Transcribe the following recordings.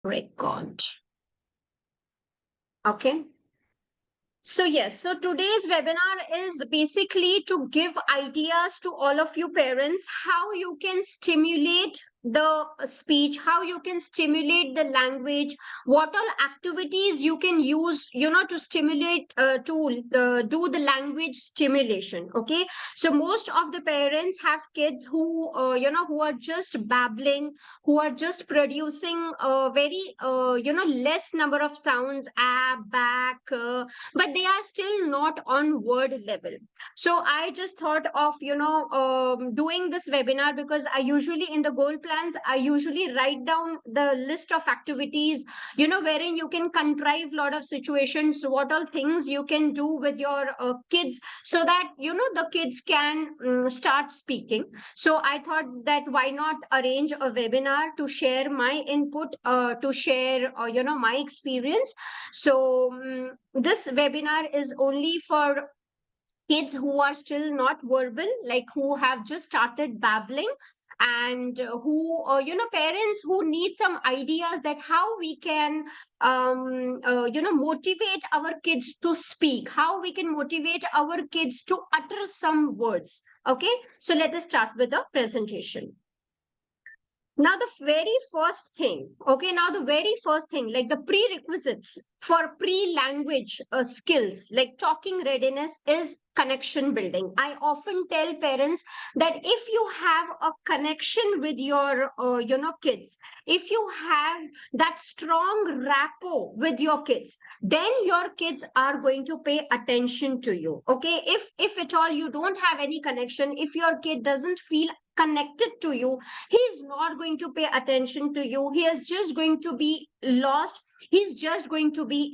Record. Okay. So yes, so today's webinar is basically to give ideas to all of you parents how you can stimulate the speech, how you can stimulate the language, what all activities you can use, to stimulate, to do the language stimulation. Okay, so most of the parents have kids who, who are just babbling, who are just producing a very, less number of sounds, back, but they are still not on word level. So I just thought of doing this webinar because I usually, in the goal plans, I usually write down the list of activities, wherein you can contrive a lot of situations, what all things you can do with your kids, so that the kids can start speaking. So I thought that why not arrange a webinar to share my input, to share my experience. So this webinar is only for kids who are still not verbal, like who have just started babbling, and who, parents who need some ideas that how we can, motivate our kids to speak, how we can motivate our kids to utter some words. Okay, so let us start with the presentation. Now, the very first thing, okay, now the very first thing, like the prerequisites for pre language skills, like talking readiness, is connection building. I often tell parents that if you have a connection with your, kids, if you have that strong rapport with your kids, then your kids are going to pay attention to you. Okay, if at all you don't have any connection, if your kid doesn't feel connected to you, he's not going to pay attention to you, he is just going to be lost, he's just going to be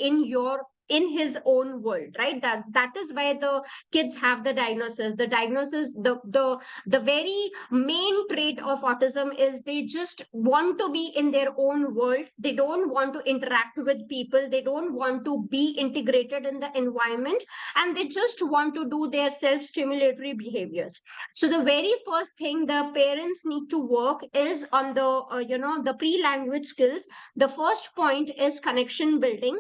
in his own world, right? That is why the kids have the diagnosis, the very main trait of autism is they just want to be in their own world, they don't want to interact with people, they don't want to be integrated in the environment, and they just want to do their self stimulatory behaviors. So the very first thing the parents need to work is on the, the pre language skills. The first point is connection building.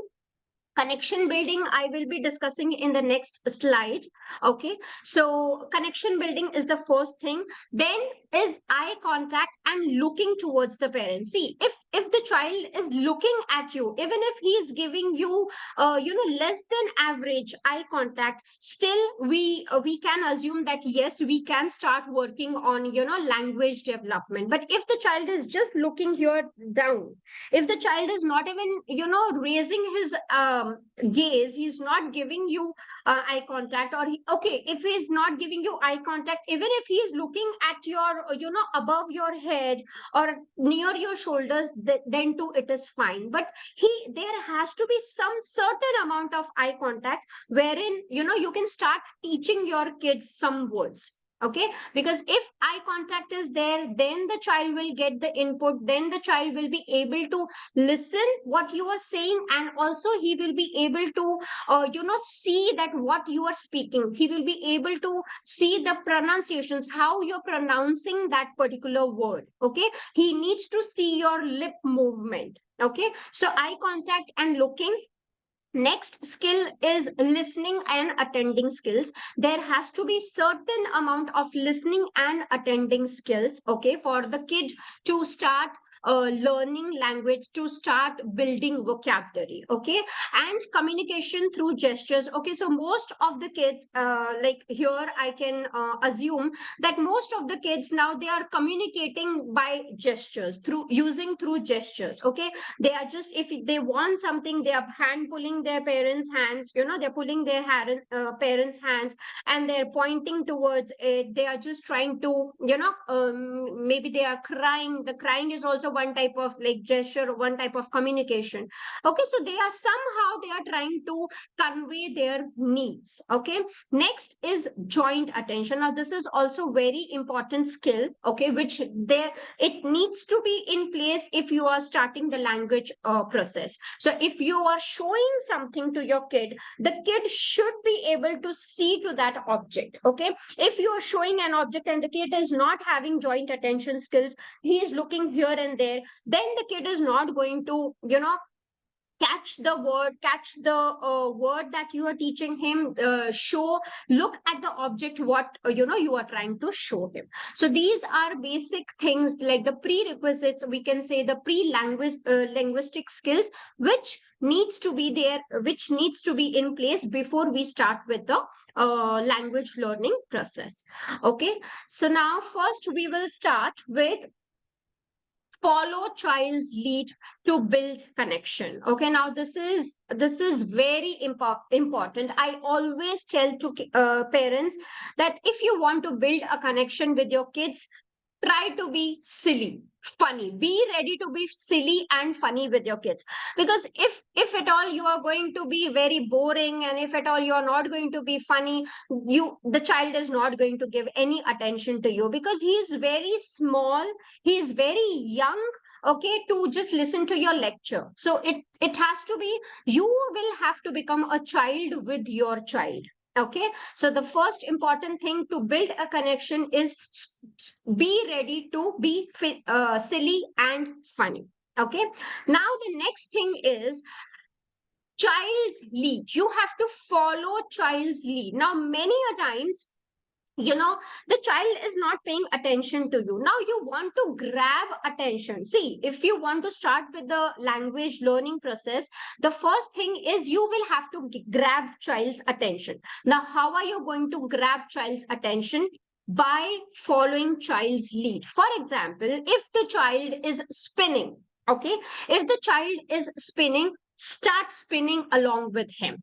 Connection building I will be discussing in the next slide. Okay, so connection building is the first thing. Then is eye contact and looking towards the parent. See, if the child is looking at you, even if he is giving you, less than average eye contact, still we can assume that yes, we can start working on, language development. But if the child is just looking here down, if the child is not even, raising his gaze, he's not giving you eye contact, or okay, if he's not giving you eye contact, even if he is looking at your, above your head or near your shoulders, then too it is fine. But there has to be some certain amount of eye contact wherein, you can start teaching your kids some words. Okay, because if eye contact is there, then the child will get the input, then the child will be able to listen what you are saying, and also he will be able to, see that what you are speaking, he will be able to see the pronunciations, how you're pronouncing that particular word. Okay, he needs to see your lip movement. Okay, so eye contact and looking. Next skill is listening and attending skills. There has to be certain amount of listening and attending skills, okay, for the kid to start learning language, to start building vocabulary. Okay, and communication through gestures. Okay, so most of the kids, like here I can assume that most of the kids now they are communicating by gestures, through gestures. Okay, they are just, if they want something, they are hand pulling their parents hands, they're pulling their parents hands, and they're pointing towards it. They are just trying to, maybe they are crying. The crying is also one type of like gesture, one type of communication. Okay, so they are somehow they are trying to convey their needs. Okay, next is joint attention. Now this is also very important skill, okay, which there it needs to be in place if you are starting the language process. So if you are showing something to your kid, the kid should be able to see to that object. Okay, if you are showing an object and the kid is not having joint attention skills, he is looking here and there, then the kid is not going to, catch the word that you are teaching him. Look at the object what you are trying to show him. So these are basic things, like the prerequisites, we can say the pre-language linguistic skills, which needs to be there, which needs to be in place before we start with the language learning process. Okay, so now first we will start with follow child's lead to build connection. Okay, now this is very important. I always tell to parents that if you want to build a connection with your kids, try to be silly, funny, be ready to be silly and funny with your kids. Because if at all you are going to be very boring, and if at all you are not going to be funny, the child is not going to give any attention to you, because he is very small, he is very young, okay, to just listen to your lecture. So it has to be, you will have to become a child with your child. Okay, so the first important thing to build a connection is be ready to be silly and funny. Okay, now the next thing is child's lead. You have to follow child's lead. Now many a times, the child is not paying attention to you. Now you want to grab attention. See, if you want to start with the language learning process, the first thing is you will have to grab child's attention. Now how are you going to grab child's attention? By following child's lead. For example, if the child is spinning, okay, if the child is spinning, start spinning along with him.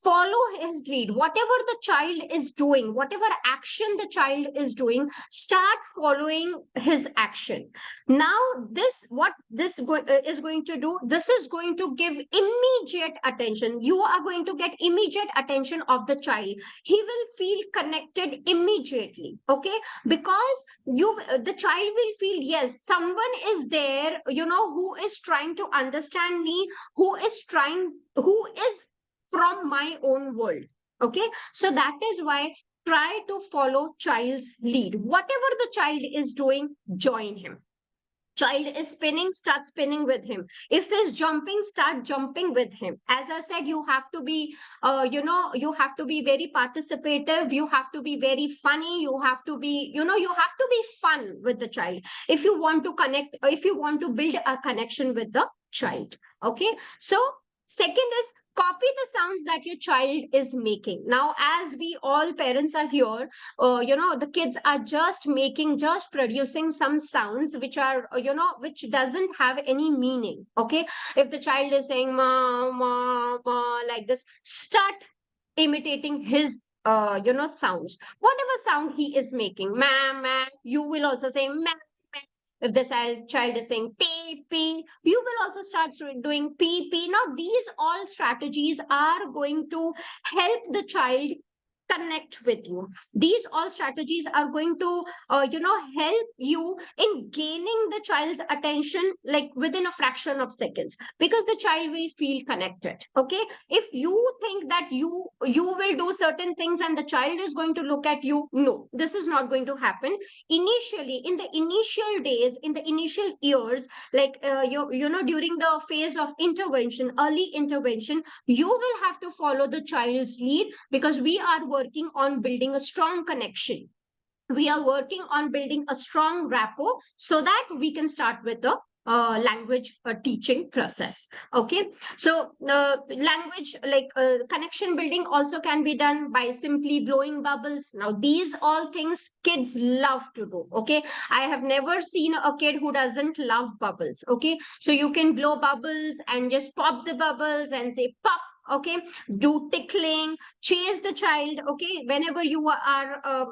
Follow his lead. Whatever the child is doing, whatever action the child is doing, start following his action. Now is going to do, this is going to give immediate attention. You are going to get immediate attention of the child. He will feel connected immediately. Okay, because the child will feel, yes, someone is there, who is trying to understand me, who is from my own world. Okay, so that is why try to follow child's lead. Whatever the child is doing, join him. Child is spinning, start spinning with him. If he's jumping, start jumping with him. As I said, you have to be you have to be very participative, you have to be very funny, you have to be, you have to be fun with the child if you want to connect, if you want to build a connection with the child. Okay, so second is copy the sounds that your child is making. Now as we all parents are here, the kids are just producing some sounds which are, which doesn't have any meaning. Okay, if the child is saying ma ma ma like this, start imitating his sounds. Whatever sound he is making, ma ma, you will also say ma. If the child is saying pee pee, you will also start doing pee pee. Now these all strategies are going to help the child connect with you. These all strategies are going to help you in gaining the child's attention, like within a fraction of seconds, because the child will feel connected. Okay, if you think that you will do certain things and the child is going to look at you, no, this is not going to happen. Initially, in the initial days, in the initial years, like during the phase of intervention, early intervention, you will have to follow the child's lead, because we are working on building a strong connection. We are working on building a strong rapport so that we can start with the language teaching process. Okay, so language connection building also can be done by simply blowing bubbles. Now these all things kids love to do. Okay, I have never seen a kid who doesn't love bubbles. Okay, so you can blow bubbles and just pop the bubbles and say pop. Okay, do tickling, chase the child. Okay, whenever you are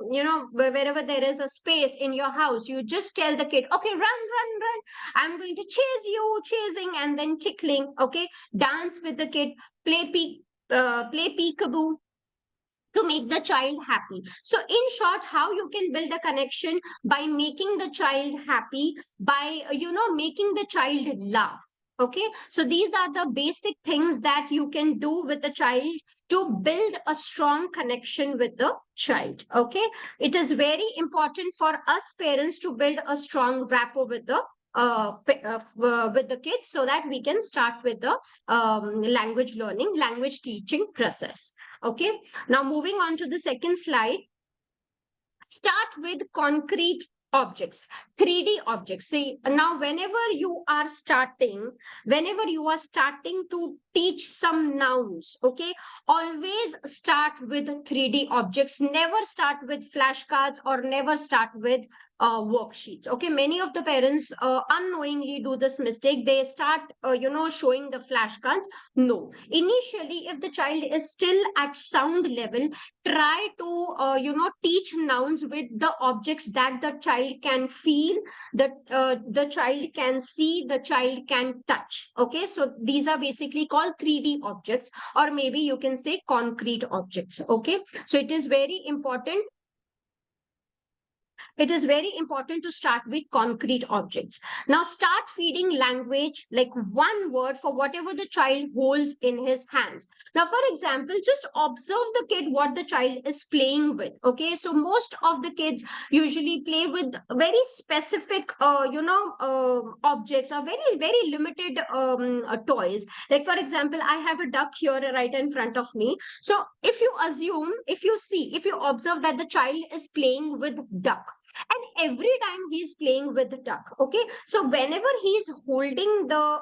wherever there is a space in your house, you just tell the kid, okay, run run run, I'm going to chase you, chasing and then tickling. Okay, dance with the kid, play peekaboo to make the child happy. So in short, how you can build a connection? By making the child happy, by making the child laugh. Okay, so these are the basic things that you can do with the child to build a strong connection with the child. Okay, it is very important for us parents to build a strong rapport with the with the kids, so that we can start with the language learning, language teaching process. Okay, now moving on to the second slide. Start with concrete objects, 3D objects. See, now whenever you are starting to teach some nouns, okay, always start with 3D objects. Never start with flashcards or never start with worksheets. Okay, many of the parents unknowingly do this mistake. They start showing the flashcards. No, initially, if the child is still at sound level, try to teach nouns with the objects that the child can feel, that the child can see, the child can touch. Okay, so these are basically called 3D objects, or maybe you can say concrete objects. Okay, so it is very important to start with concrete objects. Now start feeding language, like one word for whatever the child holds in his hands. Now, for example, just observe the kid, what the child is playing with. Okay, so most of the kids usually play with very specific, objects, or very, very limited toys. Like, for example, I have a duck here right in front of me. So if you observe that the child is playing with duck, and every time he's playing with the duck, okay, so whenever he's holding the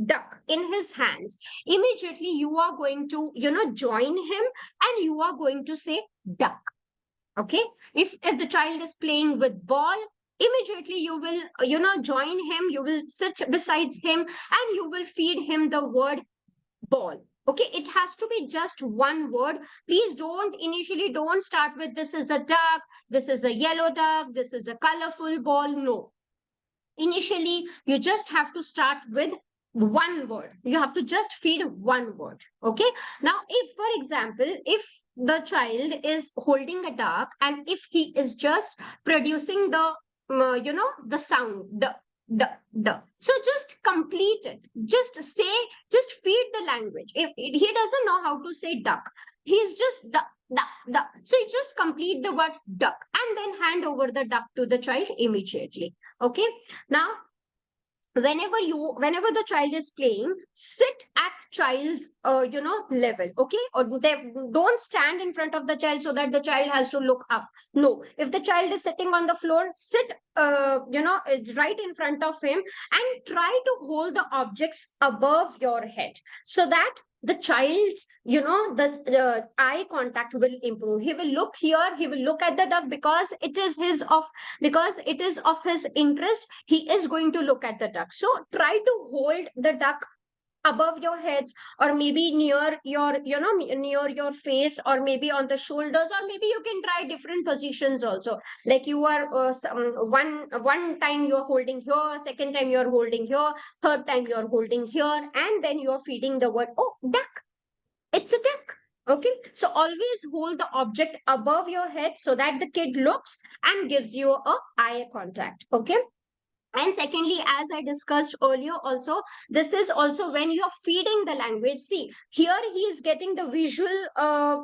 duck in his hands, immediately you are going to join him, and you are going to say duck. Okay, if the child is playing with ball, immediately you will join him, you will sit besides him, and you will feed him the word ball. Okay, it has to be just one word. Please don't start with this is a duck, this is a yellow duck, this is a colorful ball. No, initially you just have to start with one word. You have to just feed one word. Okay, now if, for example, if the child is holding a duck, and if he is just producing the sound the, so just complete it. Just feed the language. If he doesn't know how to say duck, he's just duck. So you just complete the word duck, and then hand over the duck to the child immediately. Okay, now whenever the child is playing, sit at child's level. Okay, or don't stand in front of the child so that the child has to look up. No, if the child is sitting on the floor, sit right in front of him, and try to hold the objects above your head, so that the child's the eye contact will improve. He will look here, he will look at the duck, because it is of his interest. He is going to look at the duck. So try to hold the duck above your heads, or maybe near your face, or maybe on the shoulders, or maybe you can try different positions also. Like you are one time you're holding here, second time you're holding here, third time you're holding here, and then you're feeding the word, oh, duck, it's a duck. Okay, so always hold the object above your head, so that the kid looks and gives you a eye contact. Okay, and secondly, as I discussed earlier also, this is also when you're feeding the language. See, here he is getting the visual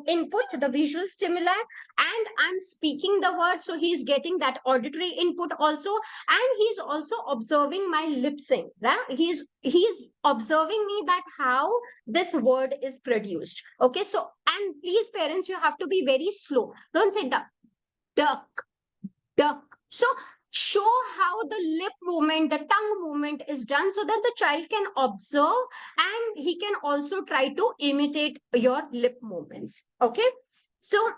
input, the visual stimuli, and I'm speaking the word, so he's getting that auditory input also, and he's also observing my lip sync, right? He's observing me, that how this word is produced. Okay, so, and please, parents, you have to be very slow. Don't say duck, duck, duck. So show how the lip movement, the tongue movement is done, so that the child can observe, and he can also try to imitate your lip movements. Okay, so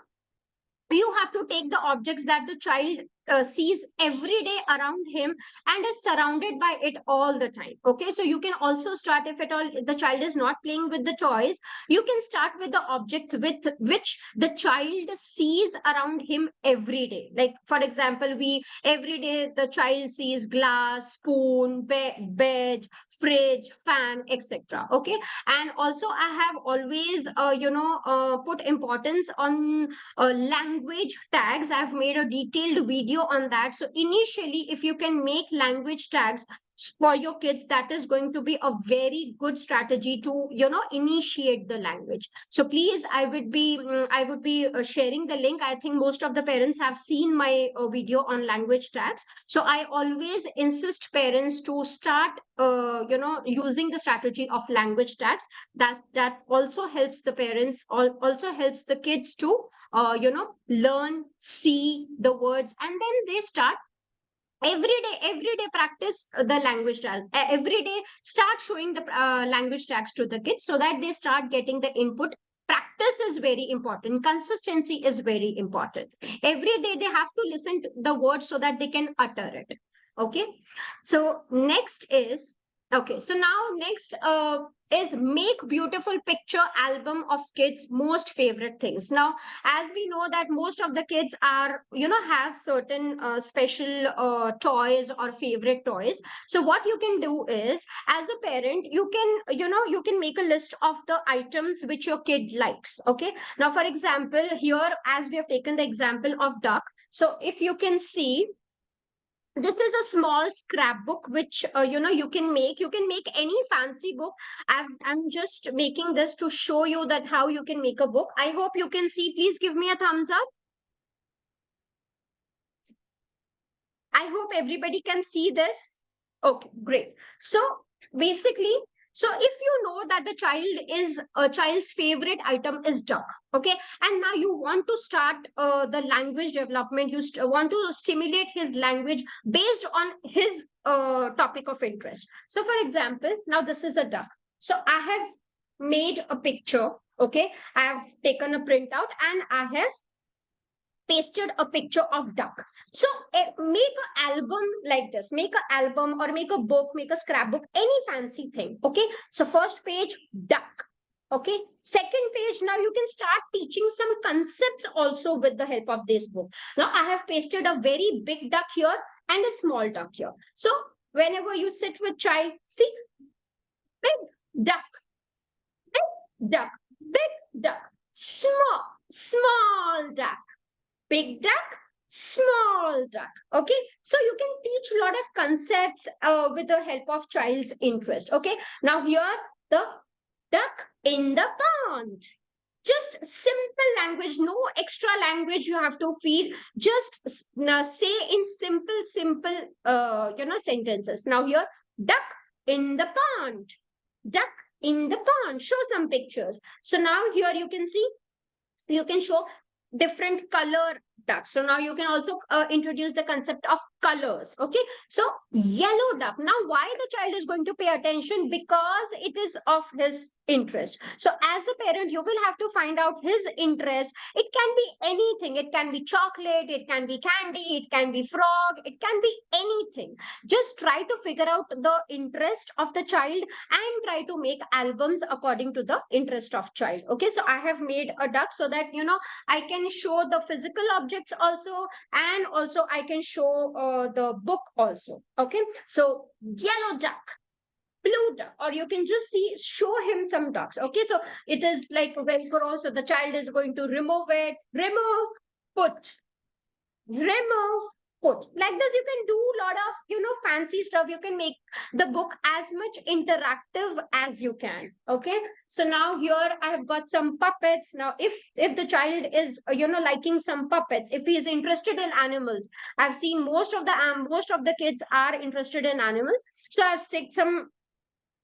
you have to take the objects that the child sees every day around him, and is surrounded by it all the time. Okay, so you can also start, if at all the child is not playing with the toys, you can start with the objects with which the child sees around him every day. Like, for example, we every day the child sees glass, spoon, bed, fridge, fan, etc. Okay, and also I have always put importance on language tags. I've made a detailed video on that. So initially, if you can make language tags for your kids, that is going to be a very good strategy to initiate the language. So please, I would be sharing the link. I think most of the parents have seen my video on language tags. So I always insist parents to start using the strategy of language tags. That also helps the parents, also helps the kids to learn, see the words, and then they start every day practice the language tag. Every day start showing the language tags to the kids, so that they start getting the input. Practice is very important, consistency is very important. Every day they have to listen to the words so that they can utter it. Okay, so next is, okay, so now next is make beautiful picture album of kids most favorite things. Now, as we know that most of the kids are have certain special toys or favorite toys. So what you can do is, as a parent, you can make a list of the items which your kid likes. Okay, now for example, here, as we have taken the example of duck, so if you can see, this is a small scrapbook which you can make any fancy book. I'm just making this to show you that how you can make a book. I hope you can see. Please give me a thumbs up. I hope everybody can see this. Okay, great. So basically, so if you know that the child's favorite item is duck, okay, and now you want to start the language development, you want to stimulate his language based on his topic of interest. So, for example, now this is a duck. So I have made a picture. Okay, I have taken a printout and I have pasted a picture of duck. So make an album like this. Make an album or make a book, make a scrapbook, any fancy thing. Okay. So first page, duck. Okay. Second page, now you can start teaching some concepts also with the help of this book. Now I have pasted a very big duck here and a small duck here. So whenever you sit with child, see, big duck, big duck, big duck, small duck, big duck, small duck. Okay, so you can teach a lot of concepts with the help of child's interest. Okay, now here, the duck in the pond. Just simple language, no extra language you have to feed. Just say in simple sentences. Now here, duck in the pond, duck in the pond. Show some pictures. So now here you can see, you can show different color ducks. So now you can also introduce the concept of colors. Okay, so yellow duck. Now why the child is going to pay attention? Because it is of his interest. So as a parent, you will have to find out his interest. It can be anything. It can be chocolate, it can be candy, it can be frog, it can be anything. Just try to figure out the interest of the child and try to make albums according to the interest of child. Okay, so I have made a duck so that I can show the physical objects also, and also I can show the book also. Okay, so yellow duck, blue duck, or you can just show him some ducks. Okay, so it is like Velcro, so the child is going to remove it, put, remove, put. Like this, you can do a lot of fancy stuff. You can make the book as much interactive as you can. Okay, so now here I have got some puppets. Now if the child is liking some puppets, if he is interested in animals, I've seen most of the kids are interested in animals, so I've sticked some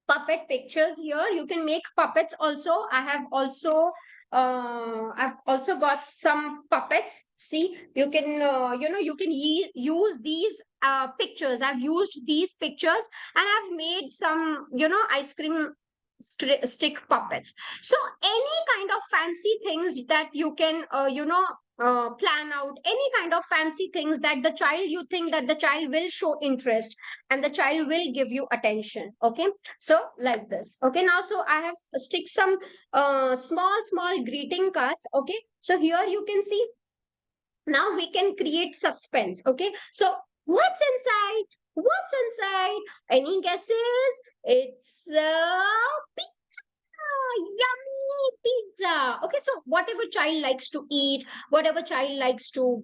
puppet pictures here. You can make puppets also. I've also got some puppets. See, you can use these pictures. I've used these pictures and I've made some ice cream stick puppets. So any kind of fancy things that you can plan out, any kind of fancy things that the child, you think that the child will show interest and the child will give you attention. Okay, so like this. Okay, now so I have stick some small greeting cards. Okay, so here you can see, now we can create suspense. Okay, so what's inside, what's inside, any guesses? It's pizza, yummy pizza. Okay, so whatever child likes to eat, whatever child likes to,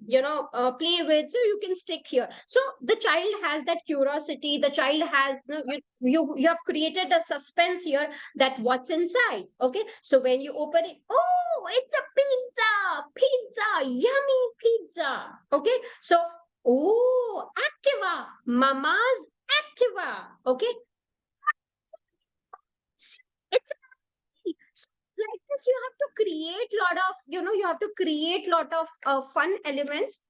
play with, so you can stick here. So the child has that curiosity. The child has, you have created a suspense here that what's inside. Okay, so when you open it, oh, it's a pizza, yummy pizza. Okay, so oh, Activa, mama's Activa. Okay, it's like this. You have to create lot of, you have to create lot of fun elements.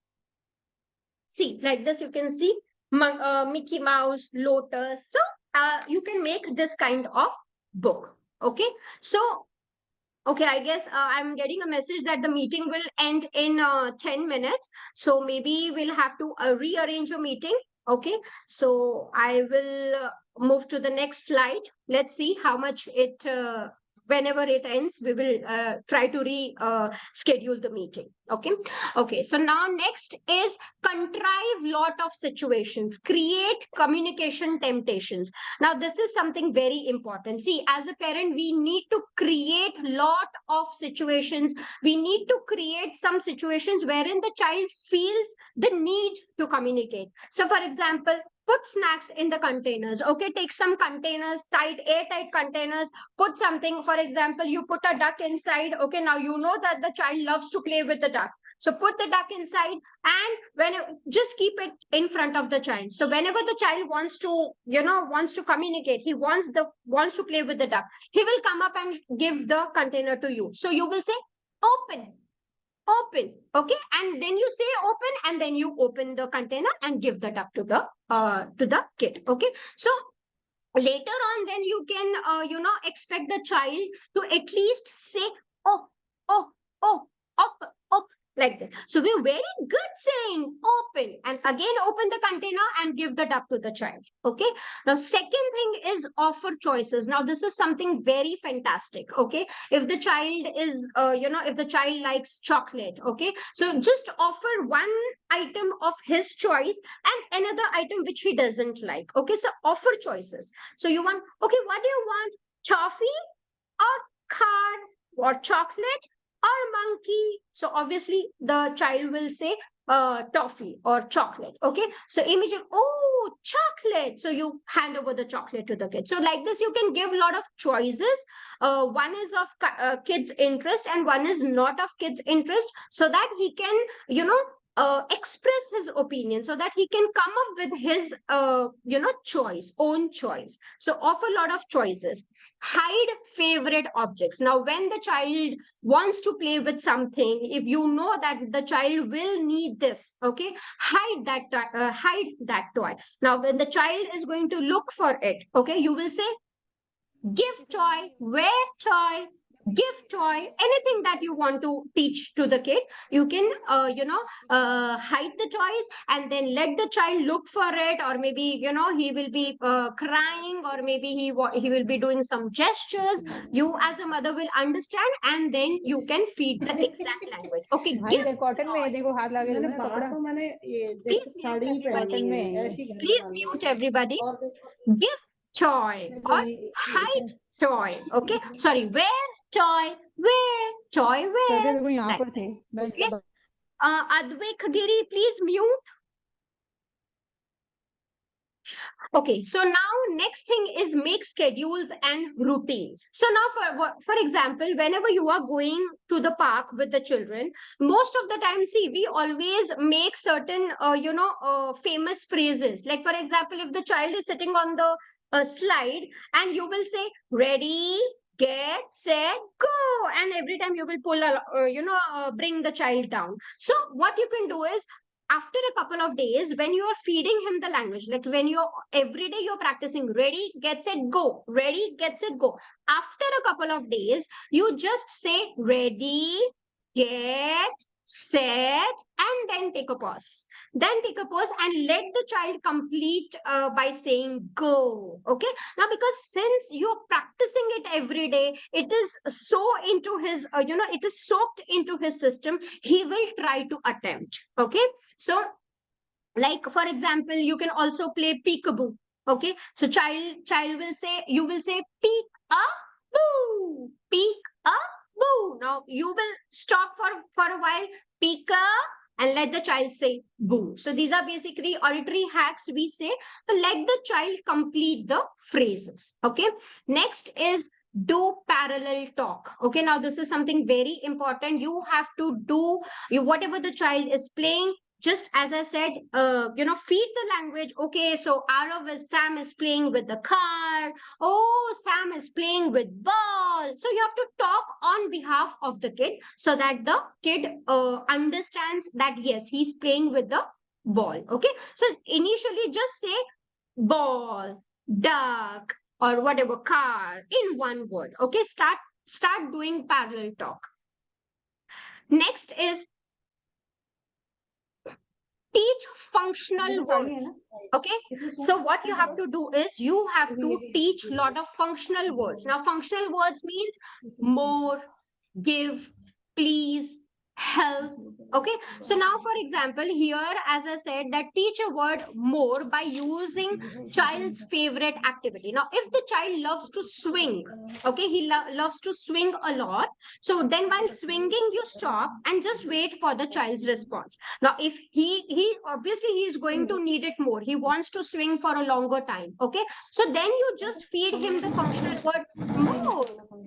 See, like this, you can see Mickey Mouse, Lotus. So you can make this kind of book. Okay, so okay, I guess I'm getting a message that the meeting will end in 10 minutes. So maybe we'll have to rearrange a meeting. Okay, so I will move to the next slide. Let's see how much it, whenever it ends, we will try to schedule the meeting. Okay, okay. So now next is contrive lot of situations, create communication temptations. Now this is something very important. See, as a parent, we need to create lot of situations. We need to create some situations wherein the child feels the need to communicate. So for example, put snacks in the containers. Okay, take some containers, airtight containers, put something. For example, you put a duck inside. Okay, now you know that the child loves to play with the duck. So put the duck inside, and when just keep it in front of the child. So whenever the child wants to, wants to communicate, he wants to play with the duck, he will come up and give the container to you. So you will say, open, open. Okay, and then you say open, and then you open the container and give the duck to the kid. Okay, so later on, then you can expect the child to at least say, oh, oh, oh, up, up, like this. So we're very good saying open, and again open the container and give the duck to the child. Okay, now second thing is offer choices. Now this is something very fantastic. Okay, if the child is if the child likes chocolate, okay, so just offer one item of his choice and another item which he doesn't like. Okay, so offer choices. So you want, okay, what do you want? Toffee or car or chocolate or monkey? So obviously the child will say toffee or chocolate. Okay, so immediately, oh, chocolate. So you hand over the chocolate to the kid. So like this, you can give a lot of choices. One is of kids interest and one is not of kids interest, so that he can, express his opinion, so that he can come up with his own choice. So offer a lot of choices. Hide favorite objects. Now when the child wants to play with something, if you know that the child will need this, okay, hide that toy. Now when the child is going to look for it, okay, you will say, give toy, wear toy, give toy, anything that you want to teach to the kid. You can hide the toys and then let the child look for it, or maybe he will be crying, or maybe he will be doing some gestures. You as a mother will understand, and then you can feed the exact language. Okay, भाई give देख cotton में toy. देखो हाथ लगे मैंने ना बाहर कपड़ा तो मैंने ये Please जैसे mute साड़ी everybody. कॉटन पहनी में है ऐसी घर में Please डालनी mute है everybody. और देखो Give toy जो or ये hide toy. Okay, sorry, wear toy, sir wear, देखो यहाँ like पर थे that. Okay, Advik Giri, please mute. Okay, so now next thing is make schedules and routines. So now for example, whenever you are going to the park with the children, most of the time, see, we always make certain famous phrases. Like for example, if the child is sitting on the slide, and you will say, ready, get, set, go, and every time you will bring the child down. So what you can do is, after a couple of days, when you are feeding him the language, like when you're every day you're practicing, ready, get, set, go, ready, get, set, go. After a couple of days, you just say, ready, get, set, and then take a pause. Then take a pause and let the child complete by saying go. Okay, now because since you're practicing it every day, it is so into his it is soaked into his system, he will try to attempt. Okay, so like for example, you can also play peekaboo. Okay, so child will say, you will say, peek a boo, peek a boo. Now you will stop for a while, pika, and let the child say boo. So these are basically auditory hacks we say to let the child complete the phrases. Okay. Next is do parallel talk. Okay. Now this is something very important. You have to do whatever the child is playing. Just as I said, feed the language. Okay, so Sam is playing with the car. Oh, Sam is playing with ball. So you have to talk on behalf of the kid so that the kid understands that yes, he's playing with the ball. Okay, so initially just say ball, duck, or whatever, car in one word. Okay, start doing parallel talk. Next is teach functional words. Okay, so what you have to do is you have to teach a lot of functional words. Now functional words means more, give, please, help. Okay, so now for example here, as I said, that teach a word more by using child's favorite activity. Now if the child loves to swing, okay, he loves to swing a lot, so then while swinging you stop and just wait for the child's response. Now if he obviously he is going to need it more, he wants to swing for a longer time. Okay, so then you just feed him the functional word more.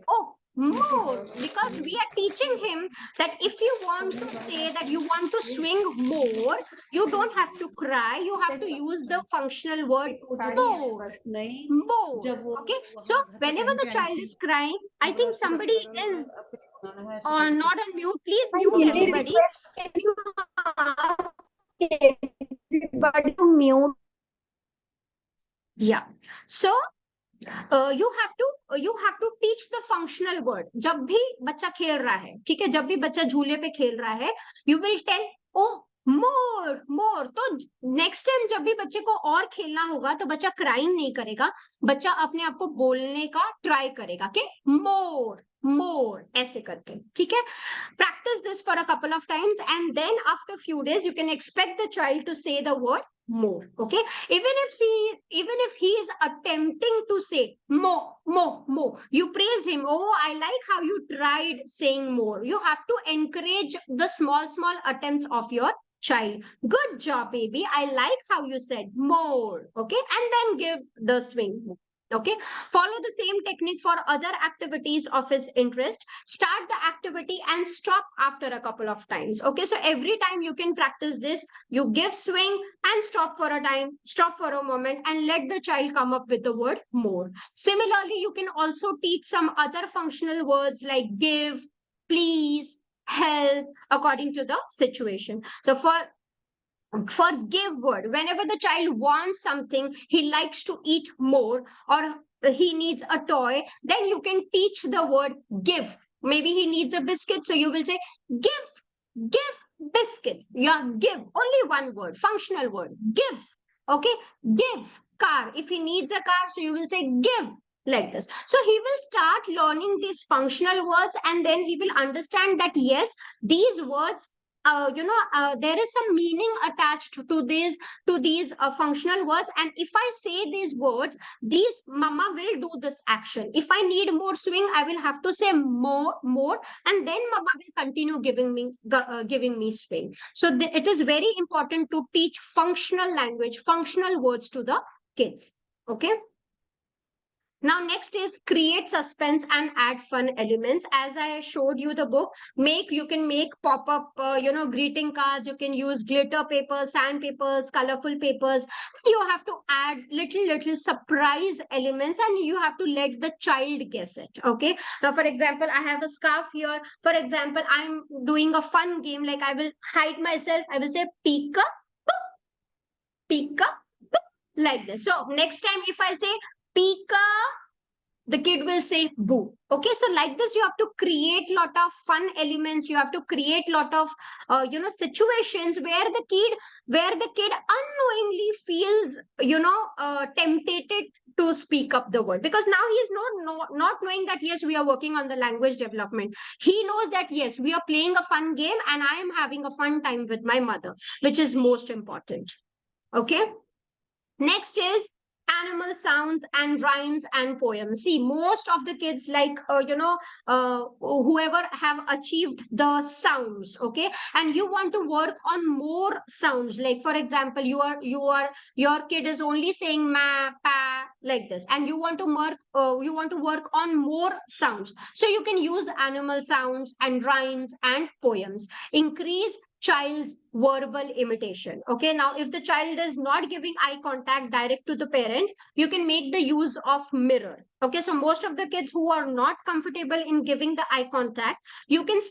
Oh, more, because we are teaching him that if you want to say that you want to swing more, you don't have to cry, you have to use the functional word more. More. Okay, so whenever the child is crying, I think somebody is not on mute. Please mute everybody. Can you ask everybody to mute? Yeah, so you have to teach the functional word. जब भी बच्चा खेल रहा है, ठीक है, जब भी बच्चा झूले पे खेल रहा है, you will tell, oh, more. तो नेक्स्ट टाइम जब भी बच्चे को और खेलना होगा तो बच्चा क्राइंग नहीं करेगा, बच्चा अपने आप को बोलने का ट्राई करेगा कि more ऐसे करके. ठीक है, practice this for a couple of times and then after few days you can expect the child to say the word more. Okay, even if he is attempting to say more, you praise him. Oh, I like how you tried saying more. You have to encourage the small attempts of your child. Good job, baby, I like how you said more. Okay, and then give the swing. Okay, follow the same technique for other activities of his interest. Start the activity and stop after a couple of times. Okay, so every time you can practice this. You give swing and stop for a time, stop for a moment, and let the child come up with the word more. Similarly, you can also teach some other functional words like give, please, help, according to the situation. So for give word, whenever the child wants something, he likes to eat more, or he needs a toy, then you can teach the word give. Maybe he needs a biscuit, so you will say give biscuit. Yeah, give, only one word, functional word, give. Okay, give car. If he needs a car, so you will say give, like this. So he will start learning these functional words and then he will understand that yes, these words, there is some meaning attached to these functional words, and if I say these words, these mama will do this action. If I need more swing, I will have to say more, and then mama will continue giving me swing. So it is very important to teach functional language, functional words to the kids. Okay. Now, next is create suspense and add fun elements. As I showed you the book, you can make pop-up, greeting cards. You can use glitter papers, sand papers, colorful papers. You have to add little surprise elements, and you have to let the child guess it. Okay. Now, for example, I have a scarf here. For example, I'm doing a fun game. Like I will hide myself. I will say pika, pika, like this. So next time, if I say pika, the kid will say boo. Okay, so like this you have to create lot of fun elements. You have to create lot of situations where the kid unknowingly feels tempted to speak up the word, because now he is not knowing that yes, we are working on the language development. He knows that yes, we are playing a fun game and I am having a fun time with my mother, which is most important. Okay, next is animal sounds and rhymes and poems. See, most of the kids, like whoever have achieved the sounds, okay, and you want to work on more sounds. Like for example, your kid is only saying ma, pa, like this, and you want to work on more sounds. So you can use animal sounds and rhymes and poems. Increase child's verbal imitation. Okay, now if the child is not giving eye contact direct to the parent, you can make the use of mirror. Okay, so most of the kids who are not comfortable in giving the eye contact, you can